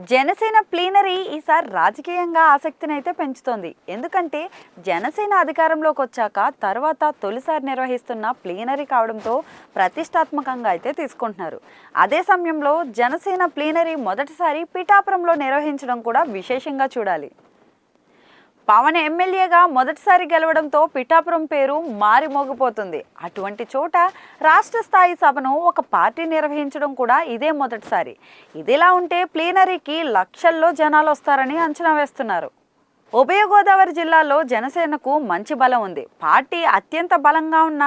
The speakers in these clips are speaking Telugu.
జనసేన ప్లీనరీ ఈసారి రాజకీయంగా ఆసక్తిని అయితే పెంచుతోంది. ఎందుకంటే జనసేన అధికారంలోకి వచ్చాక తర్వాత తొలిసారి నిర్వహిస్తున్న ప్లీనరీ కావడంతో ప్రతిష్టాత్మకంగా అయితే తీసుకుంటున్నారు. అదే సమయంలో జనసేన ప్లీనరీ మొదటిసారి పిఠాపురంలో నిర్వహించడం కూడా విశేషంగా చూడాలి. పవన్ ఎమ్మెల్యేగా మొదటిసారి గెలవడంతో పిఠాపురం పేరు మారిమోగిపోతుంది. అటువంటి చోట రాష్ట్ర స్థాయి సభను ఒక పార్టీ నిర్వహించడం కూడా ఇదే మొదటిసారి. ఇదిలా ఉంటే ప్లీనరీకి లక్షల్లో జనాలు వస్తారని అంచనా వేస్తున్నారు. ఉభయ గోదావరి జిల్లాలో జనసేనకు మంచి బలం ఉంది. పార్టీ అత్యంత బలంగా ఉన్న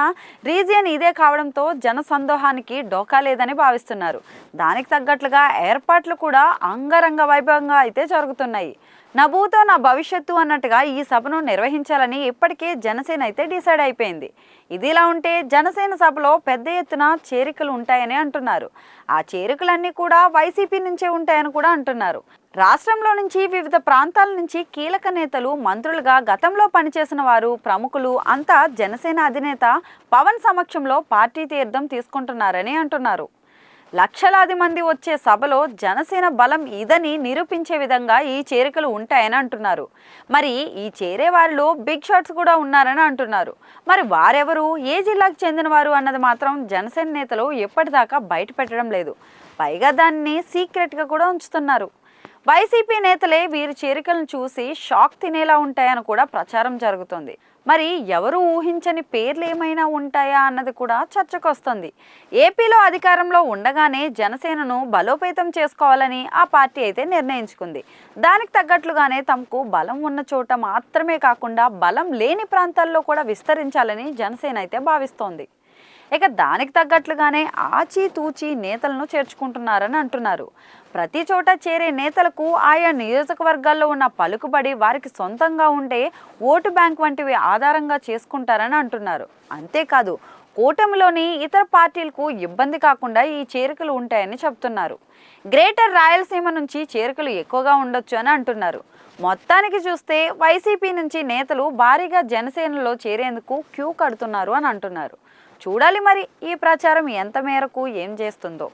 రీజియన్ ఇదే కావడంతో జన సందోహానికి డోకా లేదని భావిస్తున్నారు. దానికి తగ్గట్లుగా ఏర్పాట్లు కూడా అంగరంగ వైభవంగా అయితే జరుగుతున్నాయి. నా భూతో నా భవిష్యత్తు అన్నట్టుగా ఈ సభను నిర్వహించాలని ఇప్పటికే జనసేన అయితే డిసైడ్ అయిపోయింది. ఇదిలా ఉంటే జనసేన సభలో పెద్ద ఎత్తున చేరికలు ఉంటాయని అంటున్నారు. ఆ చేరికలన్నీ కూడా వైసీపీ నుంచే ఉంటాయని కూడా అంటున్నారు. రాష్ట్రంలో నుంచి వివిధ ప్రాంతాల నుంచి కీలక నేతలు, మంత్రులుగా గతంలో పనిచేసిన వారు, ప్రముఖులు అంతా జనసేన అధినేత పవన్ సమక్షంలో పార్టీ తీర్థం తీసుకుంటున్నారని అంటున్నారు. లక్షలాది మంది వచ్చే సభలో జనసేన బలం ఇదని నిరూపించే విధంగా ఈ చేరికలు ఉంటాయని అంటున్నారు. మరి ఈ చేరే వారిలో బిగ్ షాట్స్ కూడా ఉన్నారని అంటున్నారు. మరి వారెవరు, ఏ జిల్లాకు చెందినవారు అన్నది మాత్రం జనసేన నేతలు ఎప్పటిదాకా బయట పెట్టడం లేదు. పైగా దాన్ని సీక్రెట్గా కూడా ఉంచుతున్నారు. వైసీపీ నేతలే వీరి చేరికలను చూసి షాక్ తినేలా ఉంటాయని కూడా ప్రచారం జరుగుతుంది. మరి ఎవరు ఊహించని పేర్లు ఏమైనా ఉంటాయా అన్నది కూడా చర్చకొస్తుంది. ఏపీలో అధికారంలో ఉండగానే జనసేనను బలోపేతం చేసుకోవాలని ఆ పార్టీ అయితే నిర్ణయించుకుంది. దానికి తగ్గట్లుగానే తమకు బలం ఉన్న చోట మాత్రమే కాకుండా బలం లేని ప్రాంతాల్లో కూడా విస్తరించాలని జనసేన అయితే భావిస్తోంది. ఇక దానికి తగ్గట్లుగానే ఆచితూచి నేతలను చేర్చుకుంటున్నారని అంటున్నారు. ప్రతి చోట చేరే నేతలకు ఆయా నియోజకవర్గాల్లో ఉన్న పలుకుబడి, వారికి సొంతంగా ఉండే ఓటు బ్యాంక్ వంటివి ఆధారంగా చేసుకుంటారని అంటున్నారు. అంతేకాదు, కూటమిలోని ఇతర పార్టీలకు ఇబ్బంది కాకుండా ఈ చేరికలు ఉంటాయని చెబుతున్నారు. గ్రేటర్ రాయలసీమ నుంచి చేరికలు ఎక్కువగా ఉండొచ్చు అని అంటున్నారు. మొత్తానికి చూస్తే వైసీపీ నుంచి నేతలు భారీగా జనసేనలో చేరేందుకు క్యూ కడుతున్నారు అని అంటున్నారు. చూడాలి మరి ఈ ప్రచారం ఎంత మేరకు ఏం చేస్తుందో.